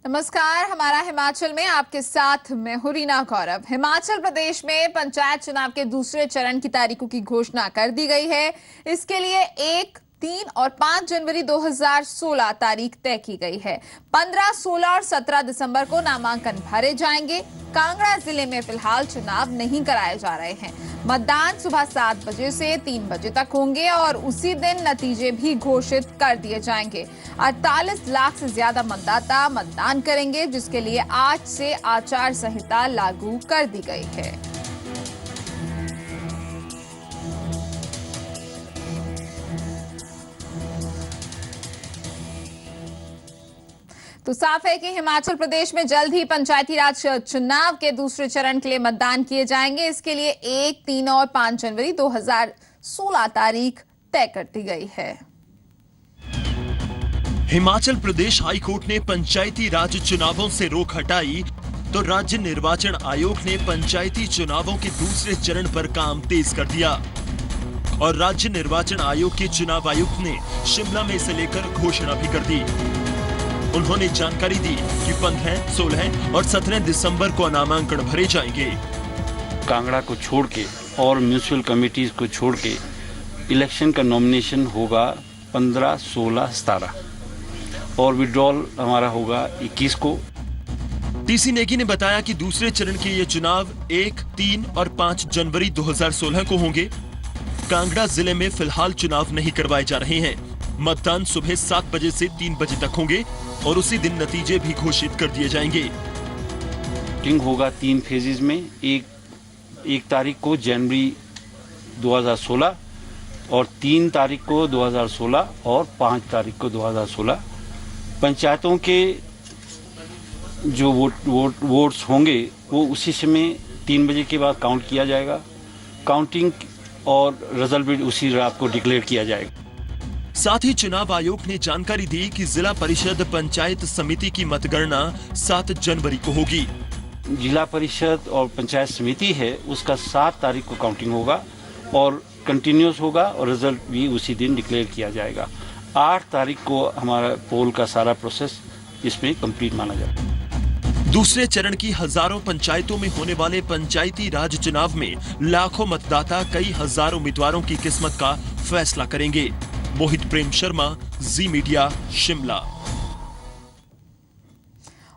नमस्कार। हमारा हिमाचल में आपके साथ मैं हूं रीना गौरव। हिमाचल प्रदेश में पंचायत चुनाव के दूसरे चरण की तारीखों की घोषणा कर दी गई है। इसके लिए 1, 3 और 5 जनवरी 2016 तारीख तय की गई है। 15, 16 और 17 दिसंबर को नामांकन भरे जाएंगे। कांगड़ा जिले में फिलहाल चुनाव नहीं कराए जा रहे हैं। मतदान सुबह 7 बजे से 3 बजे तक होंगे और उसी दिन नतीजे भी घोषित कर दिए जाएंगे। 48 लाख से ज्यादा मतदाता मतदान करेंगे, जिसके लिए आज से आचार संहिता लागू कर दी गई है। तो साफ है कि हिमाचल प्रदेश में जल्द ही पंचायती राज चुनाव के दूसरे चरण के लिए मतदान किए जाएंगे। इसके लिए 1, 3 और 5 जनवरी 2016 तारीख तय कर दी गई है। हिमाचल प्रदेश हाई कोर्ट ने पंचायती राज चुनावों से रोक हटाई, तो राज्य निर्वाचन आयोग ने पंचायती चुनावों के दूसरे चरण पर काम तेज कर दिया और राज्य निर्वाचन आयोग के चुनाव आयुक्त ने शिमला में इसे लेकर घोषणा भी कर दी। उन्होंने जानकारी दी कि 15, 16 और 17 दिसंबर को नामांकन भरे जाएंगे। कांगड़ा को छोड़ के और म्यूनिसिपल कमेटीज को छोड़ के इलेक्शन का नॉमिनेशन होगा 15, 16, 17 और विड्रॉल हमारा होगा 21 को। टीसी नेगी ने बताया कि दूसरे चरण के ये चुनाव 1, 3 और 5 जनवरी 2016 को होंगे। कांगड़ा जिले में फिलहाल चुनाव नहीं करवाए जा रहे हैं। मतदान सुबह 7 बजे से 3 बजे तक होंगे और उसी दिन नतीजे भी घोषित कर दिए जाएंगे। वोटिंग होगा 3 फेजेज में। एक तारीख को जनवरी 2016 और 3 तारीख को 2016 और 5 तारीख को 2016। पंचायतों के जो वोट्स होंगे वो उसी समय 3 बजे के बाद काउंट किया जाएगा। काउंटिंग और रिजल्ट भी उसी रात को डिक्लेयर किया जाएगा। साथ ही चुनाव आयोग ने जानकारी दी कि जिला परिषद पंचायत समिति की मतगणना 7 जनवरी को होगी। जिला परिषद और पंचायत समिति है उसका 7 तारीख को काउंटिंग होगा और कंटिन्यूस होगा और रिजल्ट भी उसी दिन डिक्लेयर किया जाएगा। 8 तारीख को हमारा पोल का सारा प्रोसेस इसमें कंप्लीट माना जाएगा। दूसरे चरण की हजारों पंचायतों में होने वाले पंचायती राज चुनाव में लाखों मतदाता कई हजार उम्मीदवारों की किस्मत का फैसला करेंगे। मोहित प्रेम शर्मा, जी मीडिया, शिमला।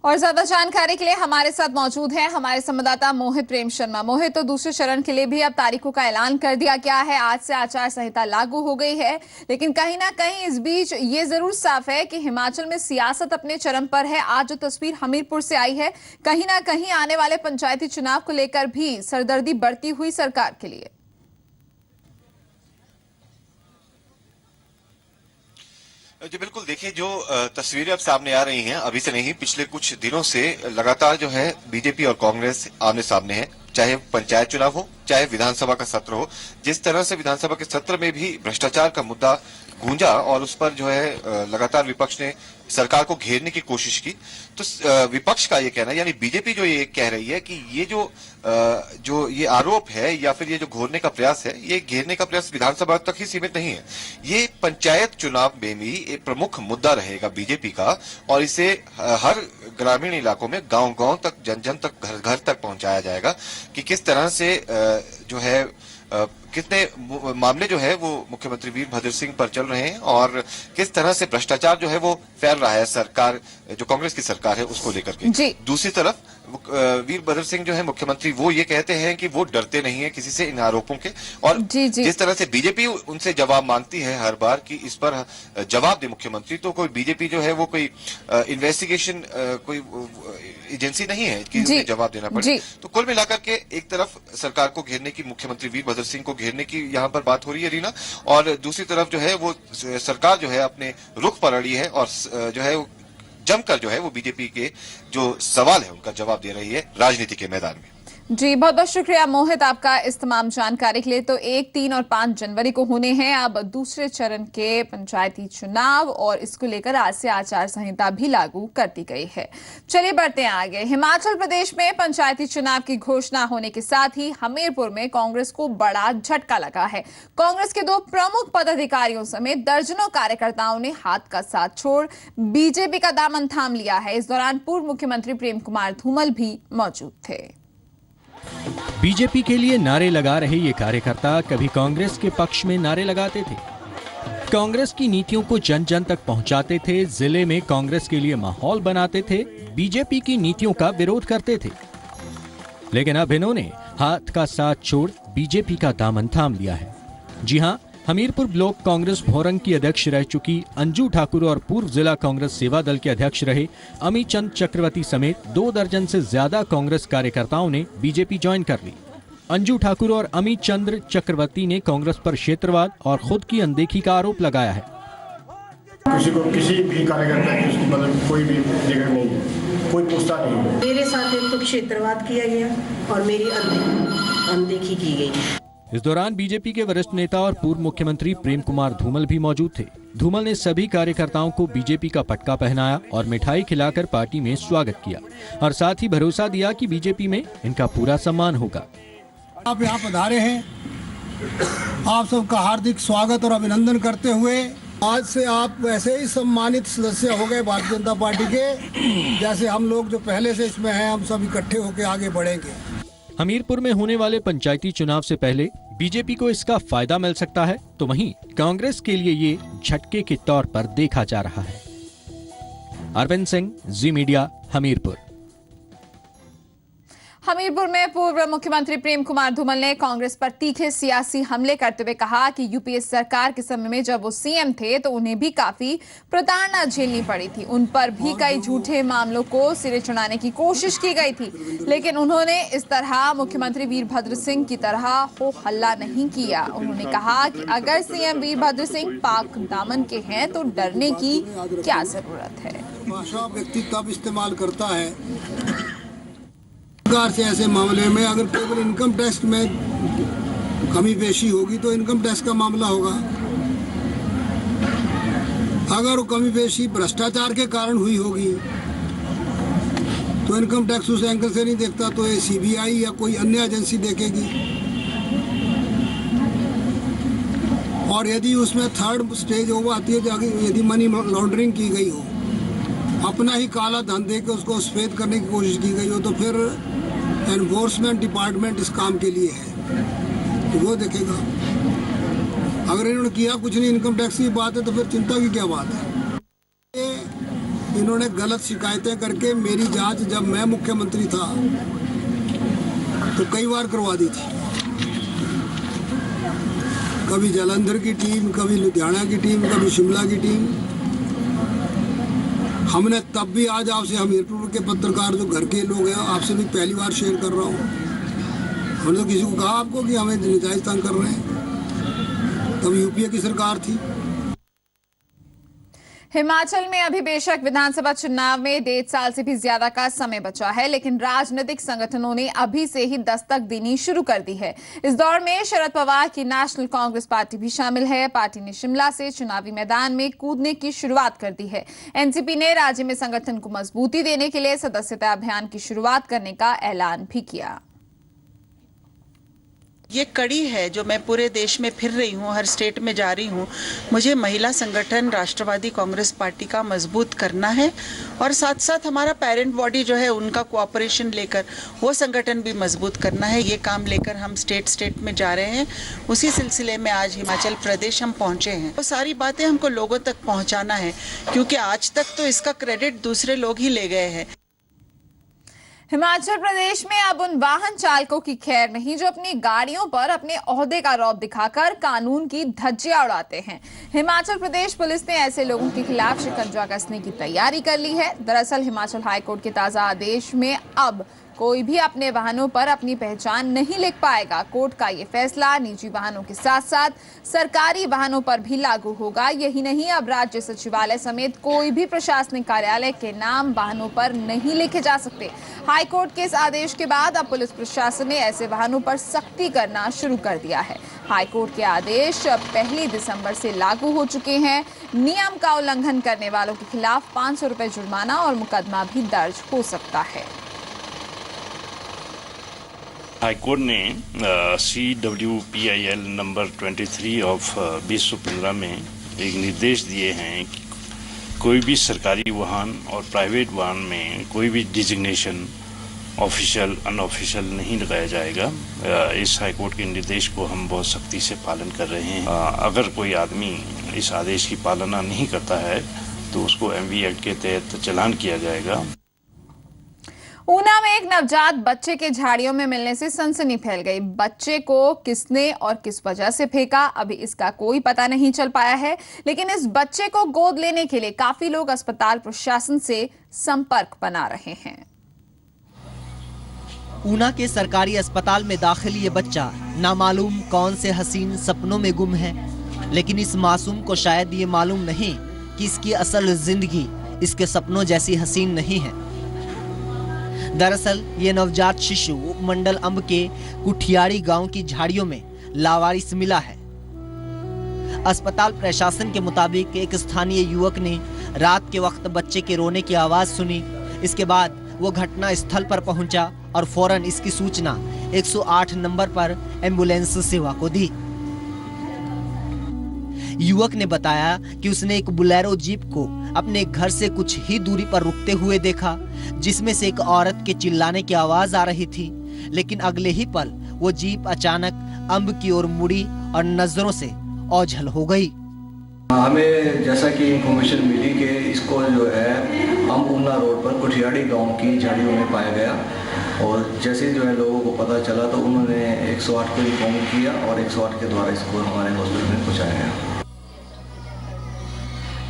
और ज्यादा जानकारी के लिए हमारे साथ मौजूद हैं हमारे संवाददाता मोहित प्रेम शर्मा। मोहित, तो दूसरे चरण के लिए भी अब तारीखों का ऐलान कर दिया गया है। आज से आचार संहिता लागू हो गई है, लेकिन कहीं ना कहीं इस बीच ये जरूर साफ है कि हिमाचल में सियासत अपने चरम पर है। आज जो तस्वीर हमीरपुर से आई है, कहीं ना कहीं आने वाले पंचायती चुनाव को लेकर भी सरदर्दी बढ़ती हुई सरकार के लिए। जी बिल्कुल, देखिए जो तस्वीरें अब सामने आ रही हैं, अभी से नहीं पिछले कुछ दिनों से लगातार जो है बीजेपी और कांग्रेस आमने सामने है। चाहे पंचायत चुनाव हो, चाहे विधानसभा का सत्र हो। जिस तरह से विधानसभा के सत्र में भी भ्रष्टाचार का मुद्दा गूंजा और उस पर जो है लगातार विपक्ष ने सरकार को घेरने की कोशिश की, तो विपक्ष का ये कहना, यानी बीजेपी जो ये कह रही है कि ये जो ये आरोप है या फिर ये जो घोरने का प्रयास है, ये घेरने का प्रयास विधानसभा तक ही सीमित नहीं है। ये पंचायत चुनाव में भी एक प्रमुख मुद्दा रहेगा बीजेपी का और इसे हर ग्रामीण इलाकों में, गांव-गांव तक, जन-जन तक, घर-घर तक पहुंचाया जाएगा कि किस तरह से जो है कितने मामले जो है वो मुख्यमंत्री वीरभद्र सिंह पर चल रहे हैं और किस तरह से भ्रष्टाचार जो है वो फैल रहा है सरकार, जो कांग्रेस की सरकार है उसको लेकर के। दूसरी तरफ वीरभद्र सिंह जो है मुख्यमंत्री, वो ये कहते हैं कि वो डरते नहीं है किसी से इन आरोपों के और जिस तरह से बीजेपी उनसे जवाब मांगती है हर बार कि इस पर जवाब दे मुख्यमंत्री, तो कोई बीजेपी जो है वो कोई इन्वेस्टिगेशन कोई एजेंसी नहीं है कि उन्हें जवाब देना पड़े। तो कुल मिलाकर के एक तरफ सरकार को घेरने की, मुख्यमंत्री वीरभद्र सिंह को घेरने की यहाँ पर बात हो रही है रीना, और दूसरी तरफ जो है वो सरकार जो है अपने रुख पर अड़ी है और जो है जमकर जो है वो बीजेपी के जो सवाल है उनका जवाब दे रही है राजनीति के मैदान में। जी बहुत बहुत शुक्रिया मोहित आपका इस तमाम जानकारी के लिए। तो 1, 3 और 5 जनवरी को होने हैं अब दूसरे चरण के पंचायती चुनाव और इसको लेकर आज से आचार संहिता भी लागू कर दी गई है। चलिए बढ़ते हैं आगे। हिमाचल प्रदेश में पंचायती चुनाव की घोषणा होने के साथ ही हमीरपुर में कांग्रेस को बड़ा झटका लगा है। कांग्रेस के 2 प्रमुख पदाधिकारियों समेत दर्जनों कार्यकर्ताओं ने हाथ का साथ छोड़ बीजेपी का दामन थाम लिया है। इस दौरान पूर्व मुख्यमंत्री प्रेम कुमार धूमल भी मौजूद थे। बीजेपी के लिए नारे लगा रहे ये कार्यकर्ता कभी कांग्रेस के पक्ष में नारे लगाते थे, कांग्रेस की नीतियों को जन जन तक पहुंचाते थे, जिले में कांग्रेस के लिए माहौल बनाते थे, बीजेपी की नीतियों का विरोध करते थे। लेकिन अब इन्होंने हाथ का साथ छोड़ बीजेपी का दामन थाम लिया है। जी हां, हमीरपुर ब्लॉक कांग्रेस भोरंग की अध्यक्ष रह चुकी अंजू ठाकुर और पूर्व जिला कांग्रेस सेवा दल के अध्यक्ष रहे अमित चंद चक्रवर्ती समेत 2 दर्जन से ज्यादा कांग्रेस कार्यकर्ताओं ने बीजेपी ज्वाइन कर ली। अंजू ठाकुर और अमित चंद्र चक्रवर्ती ने कांग्रेस पर क्षेत्रवाद और खुद की अनदेखी का आरोप लगाया है। किसी को किसी भी कार्यकर्ता की उसकी मतलब कोई भी जिक्र नहीं है, कोई पूछता नहीं है। मेरे साथ एक तो क्षेत्रवाद किया गया और मेरी अनदेखी की गई। इस दौरान बीजेपी के वरिष्ठ नेता और पूर्व मुख्यमंत्री प्रेम कुमार धूमल भी मौजूद थे। धूमल ने सभी कार्यकर्ताओं को बीजेपी का पटका पहनाया और मिठाई खिलाकर पार्टी में स्वागत किया और साथ ही भरोसा दिया कि बीजेपी में इनका पूरा सम्मान होगा। आप यहाँ पधारे हैं, आप सबका हार्दिक स्वागत और अभिनंदन करते हुए आज से आप वैसे ही सम्मानित सदस्य हो गए भारतीय जनता पार्टी के, जैसे हम लोग जो पहले से इसमें हैं हम सब इकट्ठे होकर आगे बढ़ेंगे। हमीरपुर में होने वाले पंचायती चुनाव से पहले बीजेपी को इसका फायदा मिल सकता है, तो वहीं कांग्रेस के लिए ये झटके के तौर पर देखा जा रहा है। अरविंद सिंह, जी मीडिया, हमीरपुर। हमीरपुर में पूर्व मुख्यमंत्री प्रेम कुमार धूमल ने कांग्रेस पर तीखे सियासी हमले करते हुए कहा कि यूपीए सरकार के समय में जब वो सीएम थे तो उन्हें भी काफी प्रताड़ना झेलनी पड़ी थी। उन पर भी कई झूठे मामलों को सिरे चढ़ाने की कोशिश की गई थी, लेकिन उन्होंने इस तरह मुख्यमंत्री वीरभद्र सिंह की तरह हो हल्ला नहीं किया। उन्होंने कहा कि अगर सीएम वीरभद्र सिंह पाक दामन के हैं तो डरने की क्या जरूरत है। भाषा व्यक्ति तब इस्तेमाल करता है सरकार से ऐसे मामले में, अगर केवल इनकम टैक्स में कमी पेशी होगी तो इनकम टैक्स का मामला होगा। अगर वो कमी पेशी भ्रष्टाचार के कारण हुई होगी तो इनकम टैक्स उस एंगल से नहीं देखता, तो ये सीबीआई या कोई अन्य एजेंसी देखेगी। और यदि उसमें थर्ड स्टेज वो आती है, यदि मनी लॉन्ड्रिंग की गई हो, अपना ही काला धन दे के उसको सफेद करने की कोशिश की गई हो, तो फिर एनफोर्समेंट डिपार्टमेंट इस काम के लिए है, तो वो देखेगा। अगर इन्होंने किया कुछ नहीं, इनकम टैक्स की बात है, तो फिर चिंता की क्या बात है। इन्होंने गलत शिकायतें करके मेरी जांच जब मैं मुख्यमंत्री था तो कई बार करवा दी थी। कभी जालंधर की टीम, कभी लुधियाना की टीम, कभी शिमला की टीम। हमने तब भी, आज आपसे हमीरपुर के पत्रकार जो घर के लोग हैं, आपसे भी पहली बार शेयर कर रहा हूँ, हमने तो किसी को कहा आपको कि हमें नजायज तंग कर रहे हैं। तब यूपीए की सरकार थी। हिमाचल में अभी बेशक विधानसभा चुनाव में 1.5 साल से भी ज्यादा का समय बचा है, लेकिन राजनीतिक संगठनों ने अभी से ही दस्तक देनी शुरू कर दी है। इस दौर में शरद पवार की नेशनल कांग्रेस पार्टी भी शामिल है। पार्टी ने शिमला से चुनावी मैदान में कूदने की शुरुआत कर दी है। एनसीपी ने राज्य में संगठन को मजबूती देने के लिए सदस्यता अभियान की शुरुआत करने का ऐलान भी किया। ये कड़ी है जो मैं पूरे देश में फिर रही हूँ, हर स्टेट में जा रही हूँ। मुझे महिला संगठन राष्ट्रवादी कांग्रेस पार्टी का मजबूत करना है और साथ साथ हमारा पेरेंट बॉडी जो है उनका कोऑपरेशन लेकर वो संगठन भी मजबूत करना है। ये काम लेकर हम स्टेट में जा रहे हैं। उसी सिलसिले में आज हिमाचल प्रदेश हम पहुँचे हैं। वो सारी बातें हमको लोगों तक पहुँचाना है, क्योंकि आज तक तो इसका क्रेडिट दूसरे लोग ही ले गए हैं। हिमाचल प्रदेश में अब उन वाहन चालकों की खैर नहीं जो अपनी गाड़ियों पर अपने ओहदे का रौब दिखाकर कानून की धज्जियां उड़ाते हैं। हिमाचल प्रदेश पुलिस ने ऐसे लोगों के खिलाफ शिकंजा कसने की तैयारी कर ली है। दरअसल हिमाचल हाईकोर्ट के ताजा आदेश में अब कोई भी अपने वाहनों पर अपनी पहचान नहीं लिख पाएगा। कोर्ट का ये फैसला निजी वाहनों के साथ साथ सरकारी वाहनों पर भी लागू होगा। यही नहीं, अब राज्य सचिवालय समेत कोई भी प्रशासनिक कार्यालय के नाम वाहनों पर नहीं लिखे जा सकते। हाईकोर्ट के इस आदेश के बाद अब पुलिस प्रशासन ने ऐसे वाहनों पर सख्ती करना शुरू कर दिया है। हाईकोर्ट के आदेश 1 दिसंबर से लागू हो चुके हैं। नियम का उल्लंघन करने वालों के खिलाफ 500 रुपए जुर्माना और मुकदमा भी दर्ज हो सकता है। हाईकोर्ट ने CWPIL नंबर 23 ऑफ 2015 में एक निर्देश दिए हैं कि कोई भी सरकारी वाहन और प्राइवेट वाहन में कोई भी डिजिग्नेशन ऑफिशियल अनऑफिशियल नहीं लगाया जाएगा। इस हाईकोर्ट के निर्देश को हम बहुत सख्ती से पालन कर रहे हैं। अगर कोई आदमी इस आदेश की पालना नहीं करता है तो उसको MV एक्ट के तहत चालान किया जाएगा। ऊना में एक नवजात बच्चे के झाड़ियों में मिलने से सनसनी फैल गई। बच्चे को किसने और किस वजह से फेंका, अभी इसका कोई पता नहीं चल पाया है, लेकिन इस बच्चे को गोद लेने के लिए काफी लोग अस्पताल प्रशासन से संपर्क बना रहे हैं। ऊना के सरकारी अस्पताल में दाखिल ये बच्चा नामालूम कौन से हसीन सपनों में गुम है, लेकिन इस मासूम को शायद ये मालूम नहीं कि इसकी असल जिंदगी इसके सपनों जैसी हसीन नहीं है। दरअसल ये नवजात शिशु उपमंडल अंब के कुठियाड़ी गांव की झाड़ियों में लावारिस मिला है। अस्पताल प्रशासन के मुताबिक एक स्थानीय युवक ने रात के वक्त बच्चे के रोने की आवाज सुनी। इसके बाद वो घटना स्थल पर पहुंचा और फौरन इसकी सूचना 108 नंबर पर एम्बुलेंस सेवा को दी। युवक ने बताया कि उसने एक बुलेरो जीप को अपने घर से कुछ ही दूरी पर रुकते हुए देखा, जिसमें से एक औरत के चिल्लाने की आवाज आ रही थी, लेकिन अगले ही पल वो जीप अचानक अंब की ओर मुड़ी और नजरों से ओझल हो गई। हमें जैसा कि इंफॉर्मेशन मिली कि इसको जो है अंब ऊना रोड पर कुठियाड़ी गांव की झाड़ियों में पाया गया, और जैसे जो है लोगों को पता चला तो उन्होंने 108 को इन्फॉर्म किया और 108 के द्वारा इसको हमारे हॉस्पिटल में पहुंचाया गया।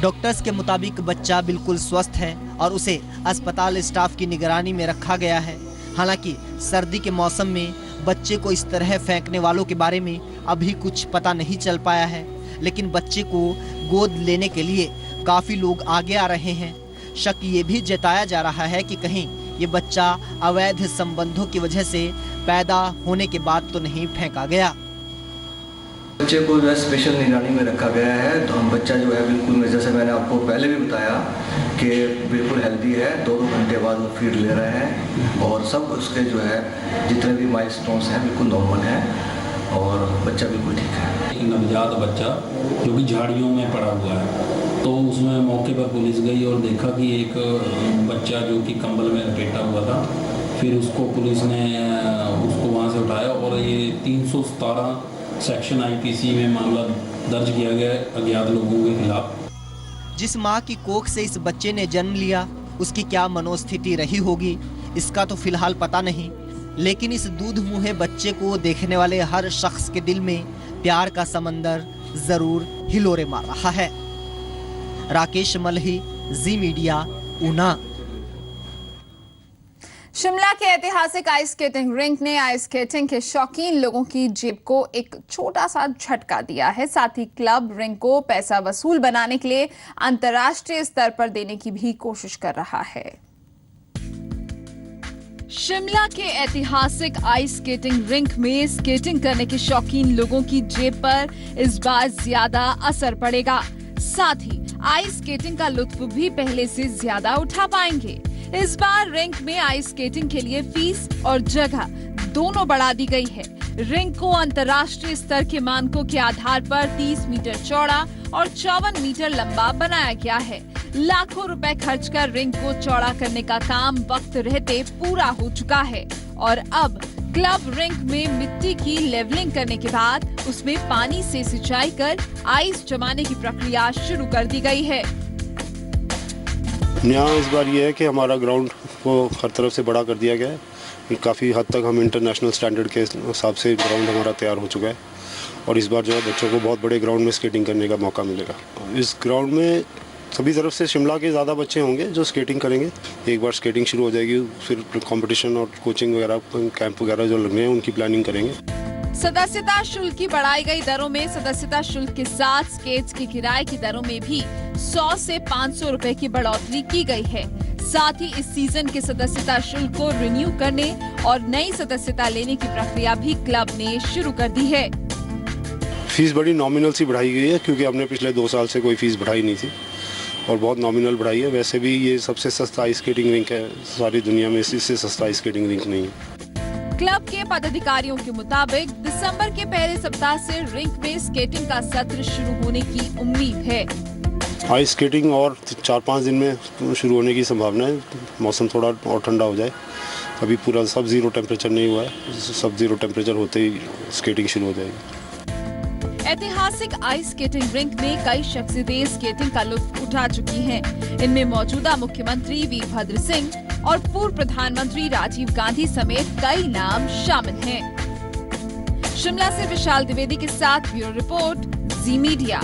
डॉक्टर्स के मुताबिक बच्चा बिल्कुल स्वस्थ है और उसे अस्पताल स्टाफ की निगरानी में रखा गया है। हालांकि सर्दी के मौसम में बच्चे को इस तरह फेंकने वालों के बारे में अभी कुछ पता नहीं चल पाया है, लेकिन बच्चे को गोद लेने के लिए काफी लोग आगे आ रहे हैं। शक ये भी जताया जा रहा है कि कहीं ये बच्चा अवैध संबंधों की वजह से पैदा होने के बाद तो नहीं फेंका गया। बच्चे को जो है स्पेशल निगरानी में रखा गया है। तो हम बच्चा जो है बिल्कुल, जैसे मैंने आपको पहले भी बताया कि बिल्कुल हेल्दी है। 2-2 घंटे बाद वो फीड ले रहे हैं और सब उसके जो है जितने भी माइलस्टोन्स हैं बिल्कुल नॉर्मल हैं और बच्चा बिल्कुल ठीक है। एक नवजात बच्चा जो कि झाड़ियों में पड़ा हुआ है, तो उसमें मौके पर पुलिस गई और देखा कि एक बच्चा जो कि कंबल में लपेटा हुआ था। फिर उसको पुलिस ने उसको वहाँ से उठाया और ये 317 सेक्शन IPC में मामला दर्ज किया गया है अज्ञात लोगों के खिलाफ। जिस माँ की कोख से इस बच्चे ने जन्म लिया, उसकी क्या मनोस्थिति रही होगी इसका तो फिलहाल पता नहीं, लेकिन इस दूध मुँहे बच्चे को देखने वाले हर शख्स के दिल में प्यार का समंदर जरूर हिलोरे मार रहा है। राकेश मल्ही, जी मीडिया, ऊना। शिमला के ऐतिहासिक आइस स्केटिंग रिंक ने आइस स्केटिंग के शौकीन लोगों की जेब को एक छोटा सा झटका दिया है। साथ ही क्लब रिंक को पैसा वसूल बनाने के लिए अंतर्राष्ट्रीय स्तर पर देने की भी कोशिश कर रहा है। शिमला के ऐतिहासिक आइस स्केटिंग रिंक में स्केटिंग करने के शौकीन लोगों की जेब पर इस बार ज्यादा असर पड़ेगा। साथ ही आइस स्केटिंग का लुत्फ भी पहले से ज्यादा उठा पाएंगे। इस बार रिंक में आइस स्केटिंग के लिए फीस और जगह दोनों बढ़ा दी गई है। रिंक को अंतर्राष्ट्रीय स्तर के मानकों के आधार पर 30 मीटर चौड़ा और 54 मीटर लंबा बनाया गया है। लाखों रुपए खर्च कर रिंक को चौड़ा करने का काम वक्त रहते पूरा हो चुका है और अब क्लब रिंक में मिट्टी की लेवलिंग करने के बाद उसमें पानी से सिंचाई कर आइस जमाने की प्रक्रिया शुरू कर दी गई है। नया इस बार ये है कि हमारा ग्राउंड को हर तरफ से बड़ा कर दिया गया है। काफ़ी हद तक हम इंटरनेशनल स्टैंडर्ड के हिसाब से ग्राउंड हमारा तैयार हो चुका है और इस बार जो है बच्चों को बहुत बड़े ग्राउंड में स्केटिंग करने का मौका मिलेगा। इस ग्राउंड में सभी तरफ से शिमला के ज़्यादा बच्चे होंगे जो स्केटिंग करेंगे। एक बार स्केटिंग शुरू हो जाएगी फिर कंपटीशन और कोचिंग वगैरह कैंप वगैरह जो लगने हैं उनकी प्लानिंग करेंगे। सदस्यता शुल्क की बढ़ाई गई दरों में सदस्यता शुल्क के साथ स्केट्स की किराए की दरों में भी 100 से 500 रुपए की बढ़ोतरी की गई है। साथ ही इस सीजन के सदस्यता शुल्क को रिन्यू करने और नई सदस्यता लेने की प्रक्रिया भी क्लब ने शुरू कर दी है। फीस बड़ी नॉमिनल सी बढ़ाई गई है क्योंकि हमने पिछले 2 साल से कोई फीस बढ़ाई नहीं थी और बहुत नॉमिनल बढ़ाई है। वैसे भी ये सबसे सस्ता आइस स्केटिंग रिंक है सारी दुनिया में, इससे सस्ता आइस स्केटिंग रिंक नहीं है। क्लब के पदाधिकारियों के मुताबिक दिसंबर के पहले सप्ताह से रिंक में स्केटिंग का सत्र शुरू होने की उम्मीद है। आइस स्केटिंग और 4-5 दिन में शुरू होने की संभावना है। मौसम थोड़ा और ठंडा हो जाए। अभी पूरा सब जीरो टेम्परेचर नहीं हुआ है, सब जीरो टेम्परेचर होते ही स्केटिंग शुरू हो जाएगी। ऐतिहासिक आइस स्केटिंग रिंक में कई शख्सियतें स्केटिंग का लुत्फ उठा चुकी हैं। इनमें मौजूदा मुख्यमंत्री वीरभद्र सिंह और पूर्व प्रधानमंत्री राजीव गांधी समेत कई नाम शामिल हैं। शिमला से विशाल द्विवेदी के साथ ब्यूरो रिपोर्ट, जी मीडिया।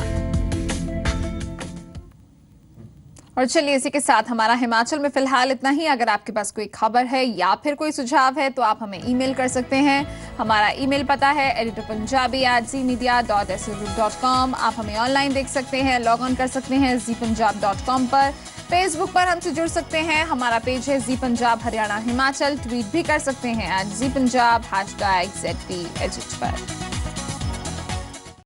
और चलिए इसी के साथ हमारा हिमाचल में फिलहाल इतना ही। अगर आपके पास कोई खबर है या फिर कोई सुझाव है तो आप हमें ईमेल कर सकते हैं। हमारा ईमेल पता है editorpunjabi@zmedia.sru.com। आप हमें ऑनलाइन देख सकते हैं, लॉग ऑन कर सकते हैं zpunjab.com पर। फेसबुक पर हमसे जुड़ सकते हैं, हमारा पेज है जी पंजाब हरियाणा हिमाचल। ट्वीट भी कर सकते हैं @zpunjab #ZPEdit पर।